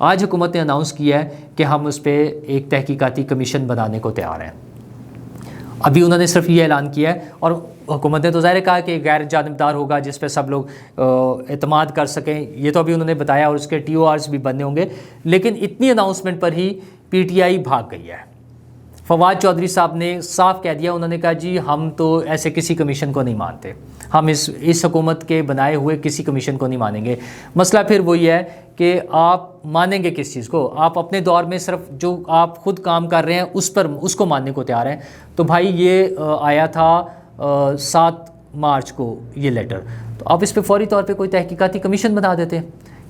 آج حکومت نے اناؤنس کیا ہے کہ ہم اس پہ ایک تحقیقاتی کمیشن بنانے کو تیار ہیں. ابھی انہوں نے صرف یہ اعلان کیا ہے، اور حکومت نے تو ظاہر کہا کہ غیر جانبدار ہوگا جس پہ سب لوگ اعتماد کر سکیں، یہ تو ابھی انہوں نے بتایا، اور اس کے TORs بھی بننے ہوں گے. لیکن اتنی اناؤنسمنٹ پر ہی PTI بھاگ گئی ہے. فواد چودھری صاحب نے صاف کہہ دیا، انہوں نے کہا جی ہم تو ایسے کسی کمیشن کو نہیں مانتے، ہم اس حکومت کے بنائے ہوئے کسی کمیشن کو نہیں مانیں گے. مسئلہ پھر وہی ہے کہ آپ مانیں گے کس چیز کو؟ آپ اپنے دور میں صرف جو آپ خود کام کر رہے ہیں اس کو ماننے کو تیار ہیں. تو بھائی یہ آیا تھا 7 مارچ کو یہ لیٹر، تو آپ اس پہ فوری طور پہ کوئی تحقیقاتی کمیشن بنا دیتے.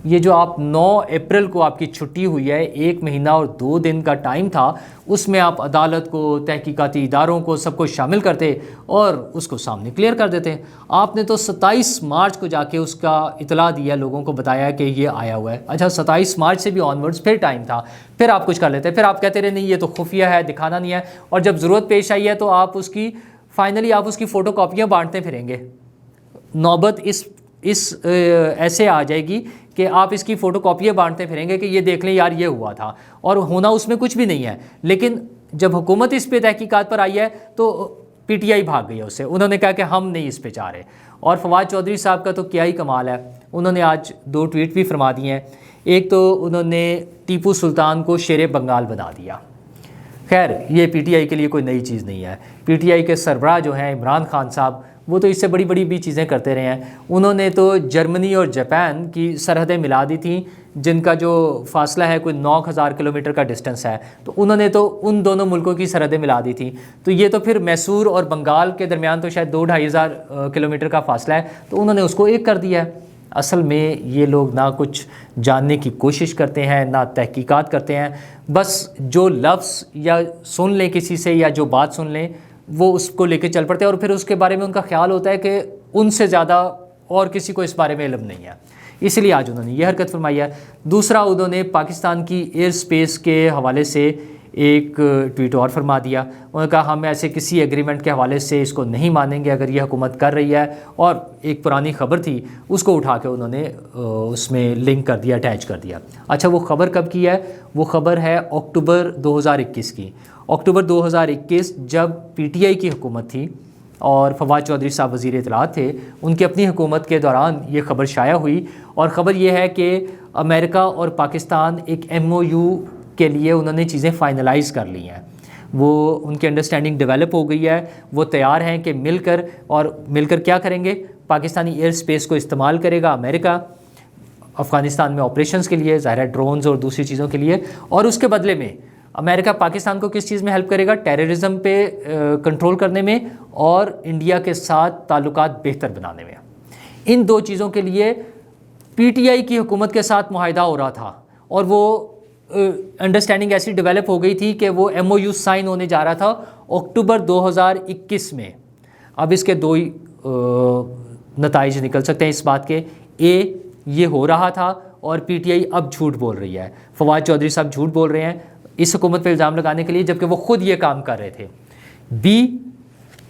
یہ جو آپ 9 اپریل کو آپ کی چھٹی ہوئی ہے، 1 مہینہ اور 2 دن کا ٹائم تھا، اس میں آپ عدالت کو، تحقیقاتی اداروں کو، سب کو شامل کرتے اور اس کو سامنے کلیئر کر دیتے. آپ نے تو 27 مارچ کو جا کے اس کا اطلاع دیا، لوگوں کو بتایا کہ یہ آیا ہوا ہے. اچھا 27 مارچ سے بھی آنورڈز پھر ٹائم تھا، پھر آپ کچھ کر لیتے، پھر آپ کہتے رہے نہیں یہ تو خفیہ ہے، دکھانا نہیں ہے، اور جب ضرورت پیش آئی ہے تو آپ اس کی فائنلی آپ اس کی فوٹو کاپیاں بانٹتے پھریں گے. نوبت اس ایسے آ جائے گی کہ آپ اس کی فوٹو کاپیاں بانٹتے پھریں گے کہ یہ دیکھ لیں یار یہ ہوا تھا، اور ہونا اس میں کچھ بھی نہیں ہے. لیکن جب حکومت اس پہ تحقیقات پر آئی ہے تو PTI بھاگ گئی ہے اس سے. انہوں نے کہا کہ ہم نہیں اس پہ چاہ رہے. اور فواد چودھری صاحب کا تو کیا ہی کمال ہے، انہوں نے آج 2 ٹویٹ بھی فرما دیے ہیں. ایک تو انہوں نے ٹیپو سلطان کو شیر بنگال بنا دیا. خیر یہ PTI کے لیے کوئی نئی چیز نہیں ہے. PTI کے سربراہ جو ہیں عمران خان صاحب، وہ تو اس سے بڑی بڑی بھی چیزیں کرتے رہے ہیں. انہوں نے تو جرمنی اور جاپان کی سرحدیں ملا دی تھیں، جن کا جو فاصلہ ہے کوئی 9000 کلومیٹر کا ڈسٹنس ہے، تو انہوں نے تو ان دونوں ملکوں کی سرحدیں ملا دی تھیں. تو یہ تو پھر میسور اور بنگال کے درمیان تو شاید 2-2.5 ہزار کلومیٹر کا فاصلہ ہے، تو انہوں نے اس کو ایک کر دیا ہے. اصل میں یہ لوگ نہ کچھ جاننے کی کوشش کرتے ہیں، نہ تحقیقات کرتے ہیں. بس جو لفظ یا سن لیں کسی سے یا جو بات سن لیں وہ اس کو لے کے چل پڑتے ہیں، اور پھر اس کے بارے میں ان کا خیال ہوتا ہے کہ ان سے زیادہ اور کسی کو اس بارے میں علم نہیں ہے. اس لیے آج انہوں نے یہ حرکت فرمائی ہے. دوسرا انہوں نے پاکستان کی ایئر سپیس کے حوالے سے ایک ٹویٹ اور فرما دیا. انہوں نے کہا ہم ایسے کسی ایگریمنٹ کے حوالے سے اس کو نہیں مانیں گے اگر یہ حکومت کر رہی ہے. اور ایک پرانی خبر تھی اس کو اٹھا کے انہوں نے اس میں لنک کر دیا، اٹیچ کر دیا. اچھا وہ خبر کب کی ہے؟ وہ خبر ہے اکتوبر 2021 کی. اکتوبر 2021 جب PTI کی حکومت تھی اور فواد چودھری صاحب وزیر اطلاعات تھے، ان کی اپنی حکومت کے دوران یہ خبر شائع ہوئی. اور خبر یہ ہے کہ امریکہ اور پاکستان ایک MOU کے لیے انہوں نے چیزیں فائنلائز کر لی ہیں. وہ ان کی انڈرسٹینڈنگ ڈیولپ ہو گئی ہے. وہ تیار ہیں کہ مل کر کیا کریں گے؟ پاکستانی ایئر سپیس کو استعمال کرے گا امریکہ افغانستان میں آپریشنز کے لیے، ظاہر ہے ڈرونز اور دوسری چیزوں کے لیے. اور اس کے بدلے میں امریکہ پاکستان کو کس چیز میں ہیلپ کرے گا؟ ٹیررزم پہ کنٹرول کرنے میں اور انڈیا کے ساتھ تعلقات بہتر بنانے میں. ان 2 چیزوں کے لیے PTI کی حکومت کے ساتھ معاہدہ ہو رہا تھا، اور وہ انڈرسٹینڈنگ ایسی ڈیولپ ہو گئی تھی کہ وہ MOU سائن ہونے جا رہا تھا اکتوبر 2021 میں. اب اس کے 2 ہی نتائج نکل سکتے ہیں اس بات کے. یہ ہو رہا تھا اور PTI اب جھوٹ بول رہی ہے. فواد چودھری صاحب جھوٹ بول رہے ہیں اس حکومت پہ الزام لگانے کے لیے، جبکہ وہ خود یہ کام کر رہے تھے.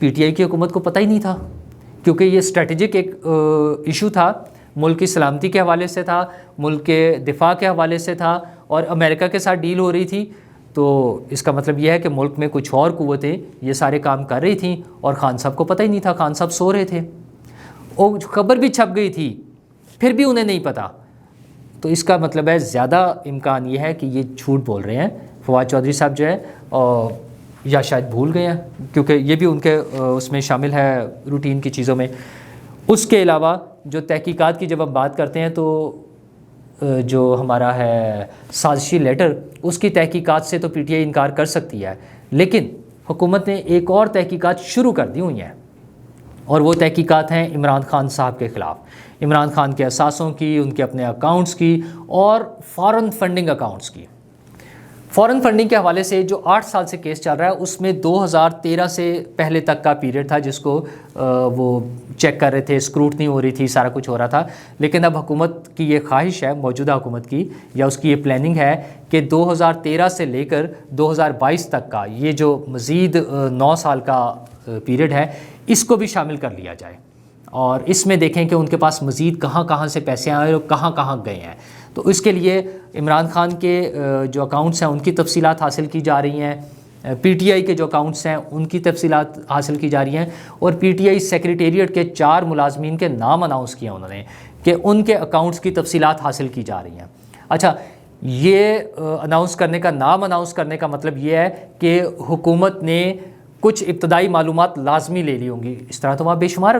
PTI کی حکومت کو پتہ ہی نہیں تھا، کیونکہ یہ اسٹریٹجک ایک ایشو تھا، ملک کی سلامتی کے حوالے سے تھا، ملک کے دفاع کے حوالے سے تھا، اور امریکہ کے ساتھ ڈیل ہو رہی تھی. تو اس کا مطلب یہ ہے کہ ملک میں کچھ اور قوتیں یہ سارے کام کر رہی تھیں اور خان صاحب کو پتہ ہی نہیں تھا. خان صاحب سو رہے تھے، اور خبر بھی چھپ گئی تھی پھر بھی انہیں نہیں پتہ. تو اس کا مطلب ہے زیادہ امکان یہ ہے کہ یہ جھوٹ بول رہے ہیں فواد چودھری صاحب جو ہے، یا شاید بھول گئے ہیں، کیونکہ یہ بھی ان کے اس میں شامل ہے روٹین کی چیزوں میں. اس کے علاوہ جو تحقیقات کی جب ہم بات کرتے ہیں تو جو ہمارا ہے سازشی لیٹر، اس کی تحقیقات سے تو PTI انکار کر سکتی ہے، لیکن حکومت نے ایک اور تحقیقات شروع کر دی ہوئی ہیں، اور وہ تحقیقات ہیں عمران خان صاحب کے خلاف. عمران خان کے اثاثوں کی، ان کے اپنے اکاؤنٹس کی، اور فارن فنڈنگ اکاؤنٹس کی. فارن فنڈنگ کے حوالے سے جو 8 سال سے کیس چل رہا ہے، اس میں 2013 سے پہلے تک کا پیریڈ تھا جس کو وہ چیک کر رہے تھے، اسکروٹنی ہو رہی تھی، سارا کچھ ہو رہا تھا. لیکن اب حکومت کی یہ خواہش ہے، موجودہ حکومت کی، یا اس کی یہ پلاننگ ہے کہ 2013 سے لے کر 2022 تک کا یہ جو مزید 9 سال کا پیریڈ ہے، اس کو بھی شامل کر لیا جائے، اور اس میں دیکھیں کہ ان کے پاس مزید کہاں کہاں سے پیسے آئے اور کہاں کہاں گئے ہیں. تو اس کے لیے عمران خان کے جو اکاؤنٹس ہیں ان کی تفصیلات حاصل کی جا رہی ہیں، پی ٹی آئی کے جو اکاؤنٹس ہیں ان کی تفصیلات حاصل کی جا رہی ہیں، اور پی ٹی آئی سیکریٹریٹ کے 4 ملازمین کے نام اناؤنس کیا انہوں نے کہ ان کے اکاؤنٹس کی تفصیلات حاصل کی جا رہی ہیں۔ اچھا، یہ نام اناؤنس کرنے کا مطلب یہ ہے کہ حکومت نے کچھ ابتدائی معلومات لازمی لے لی ہوں گی، اس طرح تو وہاں بے شمار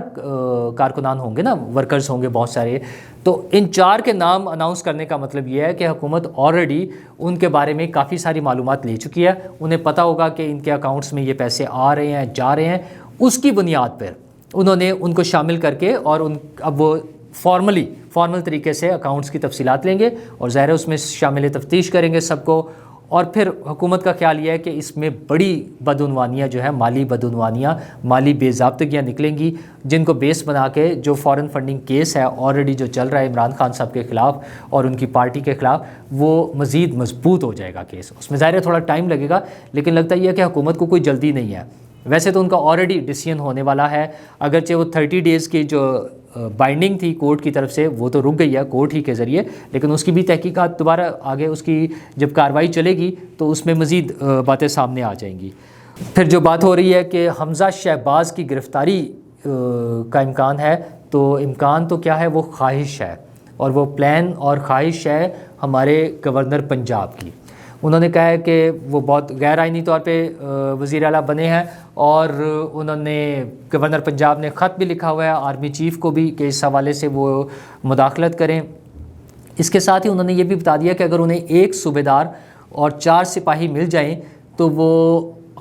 کارکنان ہوں گے نا، ورکرز ہوں گے بہت سارے، تو ان 4 کے نام اناؤنس کرنے کا مطلب یہ ہے کہ حکومت آلریڈی ان کے بارے میں کافی ساری معلومات لے چکی ہے، انہیں پتہ ہوگا کہ ان کے اکاؤنٹس میں یہ پیسے آ رہے ہیں جا رہے ہیں، اس کی بنیاد پر انہوں نے ان کو شامل کر کے اور اب وہ فارمل طریقے سے اکاؤنٹس کی تفصیلات لیں گے اور ظاہر ہے اس میں شامل تفتیش کریں گے سب کو، اور پھر حکومت کا خیال یہ ہے کہ اس میں بڑی بدعنوانیاں جو ہیں، مالی بدعنوانیاں، مالی بے ضابطگیاں نکلیں گی، جن کو بیس بنا کے جو فارن فنڈنگ کیس ہے آلریڈی جو چل رہا ہے عمران خان صاحب کے خلاف اور ان کی پارٹی کے خلاف، وہ مزید مضبوط ہو جائے گا کیس۔ اس میں ظاہر ہے تھوڑا ٹائم لگے گا، لیکن لگتا یہ ہے کہ حکومت کو کوئی جلدی نہیں ہے۔ ویسے تو ان کا آلریڈی ڈیسیژن ہونے والا ہے، اگرچہ وہ 30 ڈیز کی جو بائنڈنگ تھی کورٹ کی طرف سے وہ تو رک گئی ہے کورٹ ہی کے ذریعے، لیکن اس کی بھی تحقیقات دوبارہ آگے اس کی جب کارروائی چلے گی تو اس میں مزید باتیں سامنے آ جائیں گی۔ پھر جو بات ہو رہی ہے کہ حمزہ شہباز کی گرفتاری کا امکان ہے، تو امکان تو کیا ہے، وہ خواہش ہے، اور وہ پلان اور خواہش ہے ہمارے گورنر پنجاب کی۔ انہوں نے کہا ہے کہ وہ بہت غیر آئینی طور پہ وزیر اعلیٰ بنے ہیں، اور انہوں نے گورنر پنجاب نے خط بھی لکھا ہوا ہے آرمی چیف کو بھی کہ اس حوالے سے وہ مداخلت کریں۔ اس کے ساتھ ہی انہوں نے یہ بھی بتا دیا کہ اگر انہیں 1 صوبیدار اور 4 سپاہی مل جائیں تو وہ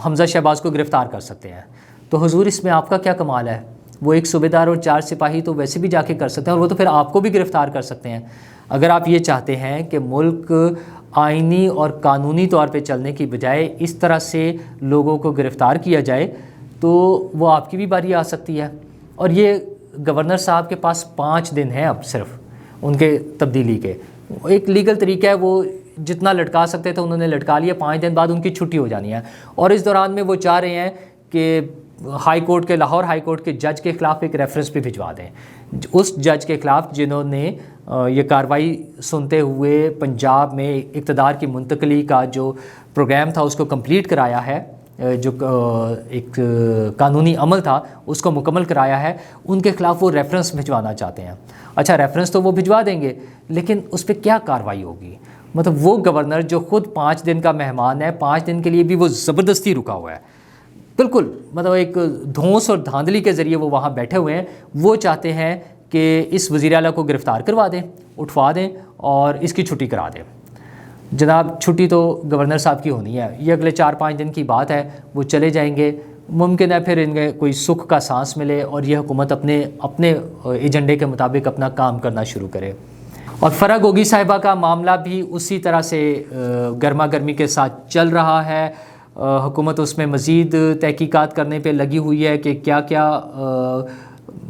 حمزہ شہباز کو گرفتار کر سکتے ہیں۔ تو حضور اس میں آپ کا کیا کمال ہے؟ وہ 1 صوبیدار اور 4 سپاہی تو ویسے بھی جا کے کر سکتے ہیں، اور وہ تو پھر آپ کو بھی گرفتار کر سکتے ہیں۔ اگر آپ یہ چاہتے ہیں کہ ملک آئینی اور قانونی طور پہ چلنے کی بجائے اس طرح سے لوگوں کو گرفتار کیا جائے تو وہ آپ کی بھی باری آ سکتی ہے۔ اور یہ گورنر صاحب کے پاس 5 دن ہیں اب صرف ان کے تبدیلی کے، ایک لیگل طریقہ ہے، وہ جتنا لٹکا سکتے تھے انہوں نے لٹکا لیا، 5 دن بعد ان کی چھٹی ہو جانی ہے، اور اس دوران میں وہ چاہ رہے ہیں کہ ہائی کورٹ کے لاہور ہائی کورٹ کے جج کے خلاف ایک ریفرنس بھی بھجوا دیں، اس جج کے خلاف جنہوں نے یہ کارروائی سنتے ہوئے پنجاب میں اقتدار کی منتقلی کا جو پروگرام تھا اس کو کمپلیٹ کرایا ہے، جو ایک قانونی عمل تھا اس کو مکمل کرایا ہے، ان کے خلاف وہ ریفرنس بھجوانا چاہتے ہیں۔ اچھا، ریفرنس تو وہ بھجوا دیں گے، لیکن اس پہ کیا کارروائی ہوگی؟ مطلب وہ گورنر جو خود 5 دن کا مہمان ہے، 5 دن کے لیے بھی وہ زبردستی رکا ہوا ہے، بالکل مطلب ایک دھونس اور دھاندلی کے ذریعے وہ وہاں بیٹھے ہوئے ہیں، وہ چاہتے ہیں کہ اس وزیر اعلیٰ کو گرفتار کروا دیں، اٹھوا دیں اور اس کی چھٹی کرا دیں۔ جناب چھٹی تو گورنر صاحب کی ہونی ہے، یہ اگلے 4-5 دن کی بات ہے، وہ چلے جائیں گے، ممکن ہے پھر ان میں کوئی سکھ کا سانس ملے اور یہ حکومت اپنے ایجنڈے کے مطابق اپنا کام کرنا شروع کرے۔ اور فرح گوگی صاحبہ کا معاملہ بھی اسی طرح سے گرما گرمی کے ساتھ چل رہا ہے، حکومت اس میں مزید تحقیقات کرنے پہ لگی ہوئی ہے کہ کیا کیا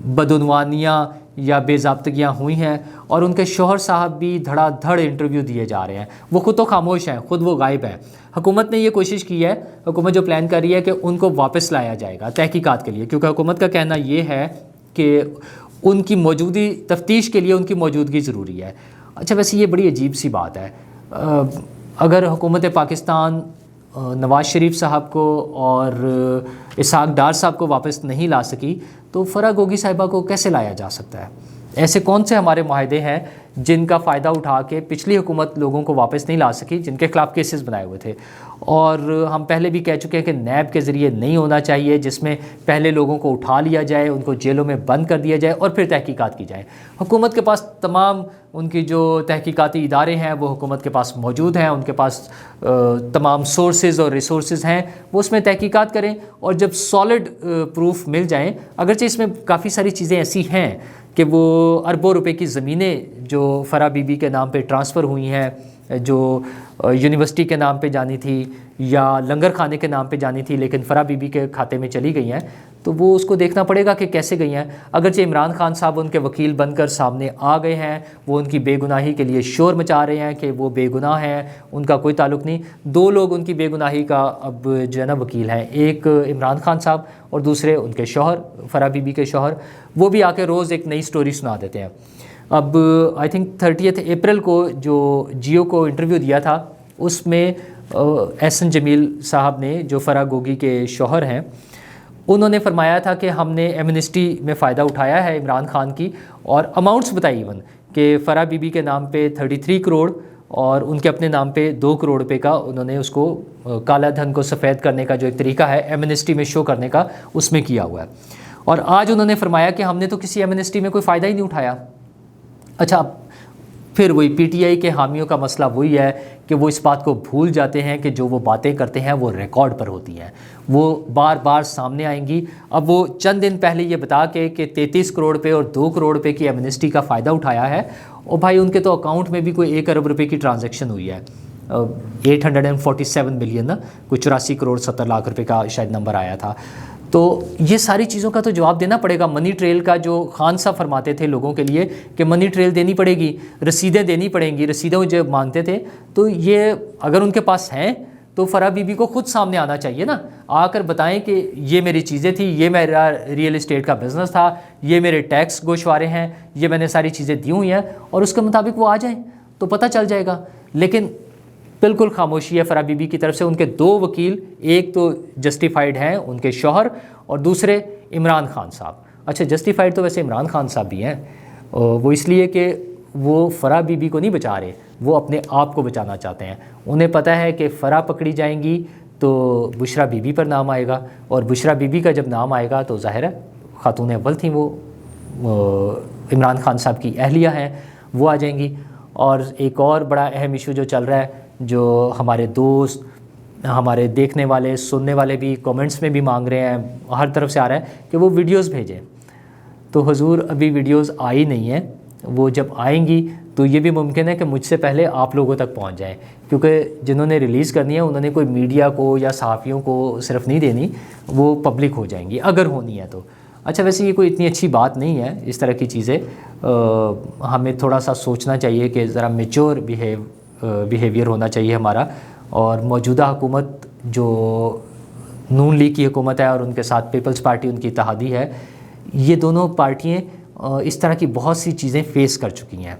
بدعنوانیاں یا بے ضابطگیاں ہوئی ہیں، اور ان کے شوہر صاحب بھی دھڑا دھڑ انٹرویو دیے جا رہے ہیں، وہ خود تو خاموش ہیں، خود وہ غائب ہیں۔ حکومت نے یہ کوشش کی ہے، حکومت جو پلان کر رہی ہے کہ ان کو واپس لایا جائے گا تحقیقات کے لیے، کیونکہ حکومت کا کہنا یہ ہے کہ ان کی موجودی تفتیش کے لیے ان کی موجودگی ضروری ہے۔ اچھا، ویسے یہ بڑی عجیب سی بات ہے، اگر حکومت پاکستان نواز شریف صاحب کو اور اسحاق ڈار صاحب کو واپس نہیں لا سکی تو فرح گوگی صاحبہ کو کیسے لایا جا سکتا ہے؟ ایسے کون سے ہمارے معاہدے ہیں جن کا فائدہ اٹھا کے پچھلی حکومت لوگوں کو واپس نہیں لا سکی، جن کے خلاف کیسز بنائے ہوئے تھے؟ اور ہم پہلے بھی کہہ چکے ہیں کہ نیب کے ذریعے نہیں ہونا چاہیے، جس میں پہلے لوگوں کو اٹھا لیا جائے، ان کو جیلوں میں بند کر دیا جائے اور پھر تحقیقات کی جائے۔ حکومت کے پاس تمام ان کی جو تحقیقاتی ادارے ہیں وہ حکومت کے پاس موجود ہیں، ان کے پاس تمام سورسز اور ریسورسز ہیں، وہ اس میں تحقیقات کریں، اور جب سالڈ پروف مل جائیں، اگرچہ اس میں کافی ساری چیزیں ایسی ہیں کہ وہ اربوں روپے کی زمینیں جو فرح بی بی کے نام پہ ٹرانسفر ہوئی ہیں، جو یونیورسٹی کے نام پہ جانی تھی یا لنگر خانے کے نام پہ جانی تھی لیکن فرح بی بی کے کھاتے میں چلی گئی ہیں، تو وہ اس کو دیکھنا پڑے گا کہ کیسے گئی ہیں۔ اگرچہ عمران خان صاحب ان کے وکیل بن کر سامنے آ گئے ہیں، وہ ان کی بے گناہی کے لیے شور مچا رہے ہیں کہ وہ بے گناہ ہیں، ان کا کوئی تعلق نہیں۔ 2 لوگ ان کی بے گناہی کا اب جو ہے نا وکیل ہیں، ایک عمران خان صاحب اور دوسرے ان کے شوہر فرح بی بی کے شوہر، وہ بھی آ کے روز ایک نئی سٹوری سنا دیتے ہیں۔ اب آئی تھنک 30 اپریل کو جو جیو کو انٹرویو دیا تھا اس میں احسن جمیل صاحب نے جو فرح گوگی کے شوہر ہیں انہوں نے فرمایا تھا کہ ہم نے ایمنسٹی میں فائدہ اٹھایا ہے عمران خان کی، اور اماؤنٹس بتائی ایون کہ فرح بی بی کے نام پہ 33 کروڑ اور ان کے اپنے نام پہ 2 کروڑ روپے کا انہوں نے اس کو کالا دھن کو سفید کرنے کا جو ایک طریقہ ہے ایمنسٹی میں شو کرنے کا اس میں کیا ہوا ہے۔ اور آج انہوں نے فرمایا کہ ہم نے تو کسی ایمنسٹی میں کوئی فائدہ ہی نہیں اٹھایا۔ اچھا، پھر وہی پی ٹی آئی کے حامیوں کا مسئلہ وہی ہے کہ وہ اس بات کو بھول جاتے ہیں کہ جو وہ باتیں کرتے ہیں وہ ریکارڈ پر ہوتی ہیں، وہ بار بار سامنے آئیں گی۔ اب وہ چند دن پہلے یہ بتا کے کہ 33 کروڑ روپے اور 2 کروڑ روپے کی ایمنسٹی کا فائدہ اٹھایا ہے، اور بھائی ان کے تو اکاؤنٹ میں بھی کوئی 1 ارب روپے کی ٹرانزیکشن ہوئی ہے، 847 ملین نا، کوئی 84 کروڑ 70 لاکھ روپے کا شاید نمبر آیا تھا۔ تو یہ ساری چیزوں کا تو جواب دینا پڑے گا۔ منی ٹریل کا جو خان صاحب فرماتے تھے لوگوں کے لیے کہ منی ٹریل دینی پڑے گی، رسیدیں دینی پڑیں گی، رسیدیں جو مانگتے تھے، تو یہ اگر ان کے پاس ہیں تو فرح بی بی کو خود سامنے آنا چاہیے نا، آ کر بتائیں کہ یہ میری چیزیں تھیں، یہ میرا ریئل اسٹیٹ کا بزنس تھا، یہ میرے ٹیکس گوشوارے ہیں، یہ میں نے ساری چیزیں دی ہوئی ہیں، اور اس کے مطابق وہ آ جائیں تو پتہ چل جائے گا۔ لیکن بالکل خاموشی ہے فرح بی بی کی طرف سے۔ ان کے 2 وکیل، ایک تو جسٹیفائیڈ ہیں ان کے شوہر اور دوسرے عمران خان صاحب۔ اچھا، جسٹیفائیڈ تو ویسے عمران خان صاحب بھی ہیں، وہ اس لیے کہ وہ فرح بی بی کو نہیں بچا رہے، وہ اپنے آپ کو بچانا چاہتے ہیں۔ انہیں پتہ ہے کہ فرح پکڑی جائیں گی تو بشرا بی بی پر نام آئے گا، اور بشرا بی بی کا جب نام آئے گا تو ظاہر ہے خاتون اول تھیں وہ عمران خان صاحب کی اہلیہ ہیں، وہ آ جائیں گی۔ اور ایک اور بڑا اہم ایشو جو چل رہا ہے، جو ہمارے دوست، ہمارے دیکھنے والے، سننے والے بھی کامنٹس میں بھی مانگ رہے ہیں، ہر طرف سے آ رہا ہے کہ وہ ویڈیوز بھیجیں، تو حضور ابھی ویڈیوز آئی نہیں ہیں، وہ جب آئیں گی تو یہ بھی ممکن ہے کہ مجھ سے پہلے آپ لوگوں تک پہنچ جائیں، کیونکہ جنہوں نے ریلیز کرنی ہے انہوں نے کوئی میڈیا کو یا صحافیوں کو صرف نہیں دینی، وہ پبلک ہو جائیں گی اگر ہونی ہے تو۔ اچھا، ویسے یہ کوئی اتنی اچھی بات نہیں ہے اس طرح کی چیزیں، ہمیں تھوڑا سا سوچنا چاہیے کہ ذرا میچور بیہیویئر ہونا چاہیے ہمارا۔ اور موجودہ حکومت جو نون لیگ کی حکومت ہے اور ان کے ساتھ پیپلز پارٹی ان کی اتحادی ہے، یہ دونوں پارٹیاں اس طرح کی بہت سی چیزیں فیس کر چکی ہیں،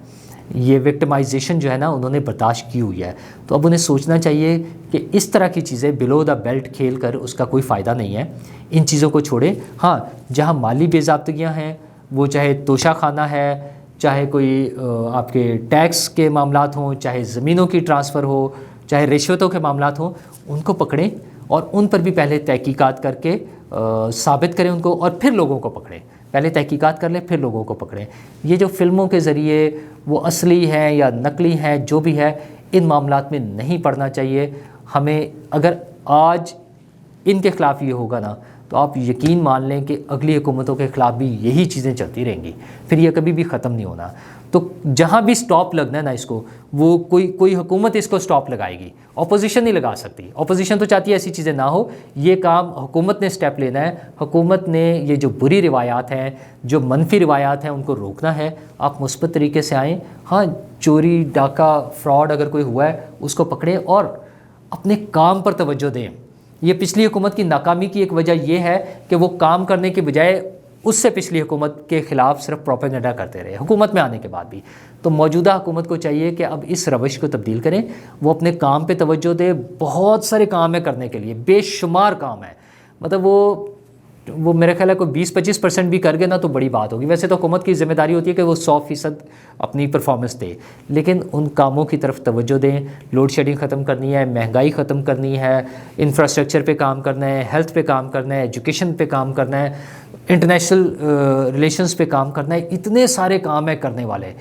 یہ وکٹمائزیشن جو ہے نا انہوں نے برداشت کی ہوئی ہے، تو اب انہیں سوچنا چاہیے کہ اس طرح کی چیزیں بلو دا بیلٹ کھیل کر اس کا کوئی فائدہ نہیں ہے، ان چیزوں کو چھوڑیں۔ ہاں، جہاں مالی بے ضابطگیاں ہیں، وہ چاہے توشہ خانہ ہے، چاہے کوئی آپ کے ٹیکس کے معاملات ہوں، چاہے زمینوں کی ٹرانسفر ہو، چاہے رشوتوں کے معاملات ہوں، ان کو پکڑیں اور ان پر بھی پہلے تحقیقات کر کے ثابت کریں ان کو، اور پھر لوگوں کو پکڑیں۔ پہلے تحقیقات کر لیں پھر لوگوں کو پکڑیں۔ یہ جو فلموں کے ذریعے وہ اصلی ہیں یا نقلی ہیں جو بھی ہے، ان معاملات میں نہیں پڑنا چاہیے ہمیں۔ اگر آج ان کے خلاف یہ ہوگا نا تو آپ یقین مان لیں کہ اگلی حکومتوں کے خلاف بھی یہی چیزیں چلتی رہیں گی، پھر یہ کبھی بھی ختم نہیں ہونا۔ تو جہاں بھی سٹاپ لگنا ہے نا اس کو، وہ کوئی حکومت اس کو سٹاپ لگائے گی، اپوزیشن نہیں لگا سکتی۔ اپوزیشن تو چاہتی ہے ایسی چیزیں نہ ہو، یہ کام حکومت نے سٹیپ لینا ہے۔ حکومت نے یہ جو بری روایات ہیں، جو منفی روایات ہیں، ان کو روکنا ہے۔ آپ مثبت طریقے سے آئیں، ہاں چوری ڈاکہ فراڈ اگر کوئی ہوا ہے اس کو پکڑیں اور اپنے کام پر توجہ دیں۔ یہ پچھلی حکومت کی ناکامی کی ایک وجہ یہ ہے کہ وہ کام کرنے کے بجائے اس سے پچھلی حکومت کے خلاف صرف پروپیگنڈا کرتے رہے حکومت میں آنے کے بعد بھی۔ تو موجودہ حکومت کو چاہیے کہ اب اس روش کو تبدیل کریں، وہ اپنے کام پہ توجہ دے۔ بہت سارے کام ہیں کرنے کے لیے، بے شمار کام ہے، مطلب وہ میرے خیال ہے کوئی 20-25% بھی کر گئے نا تو بڑی بات ہوگی۔ ویسے تو حکومت کی ذمہ داری ہوتی ہے کہ وہ 100% اپنی پرفارمنس دے، لیکن ان کاموں کی طرف توجہ دیں۔ لوڈ شیڈنگ ختم کرنی ہے، مہنگائی ختم کرنی ہے، انفراسٹرکچر پہ کام کرنا ہے، ہیلتھ پہ کام کرنا ہے، ایجوکیشن پہ کام کرنا ہے، انٹرنیشنل ریلیشنز پہ کام کرنا ہے۔ اتنے سارے کام ہیں کرنے والے،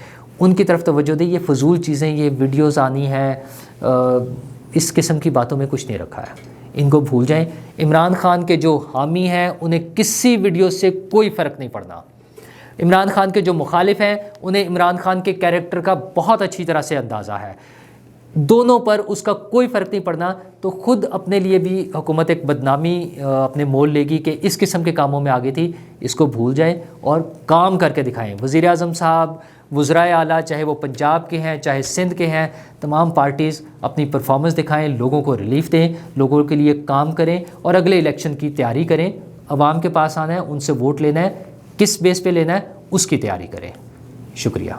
ان کی طرف توجہ دیں۔ یہ فضول چیزیں، یہ ویڈیوز آنی ہے، اس قسم کی باتوں میں کچھ نہیں رکھا ہے، ان کو بھول جائیں۔ عمران خان کے جو حامی ہیں انہیں کسی ویڈیو سے کوئی فرق نہیں پڑنا۔ عمران خان کے جو مخالف ہیں انہیں عمران خان کے کیریکٹر کا بہت اچھی طرح سے اندازہ ہے، دونوں پر اس کا کوئی فرق نہیں پڑنا۔ تو خود اپنے لیے بھی حکومت ایک بدنامی اپنے مول لے گی کہ اس قسم کے کاموں میں آگے تھی۔ اس کو بھول جائیں اور کام کر کے دکھائیں۔ وزیر اعظم صاحب، وزرائے اعلیٰ، چاہے وہ پنجاب کے ہیں چاہے سندھ کے ہیں، تمام پارٹیز اپنی پرفارمنس دکھائیں، لوگوں کو ریلیف دیں، لوگوں کے لیے کام کریں اور اگلے الیکشن کی تیاری کریں۔ عوام کے پاس آنا ہے، ان سے ووٹ لینا ہے، کس بیس پہ لینا ہے اس کی تیاری کریں۔ شکریہ۔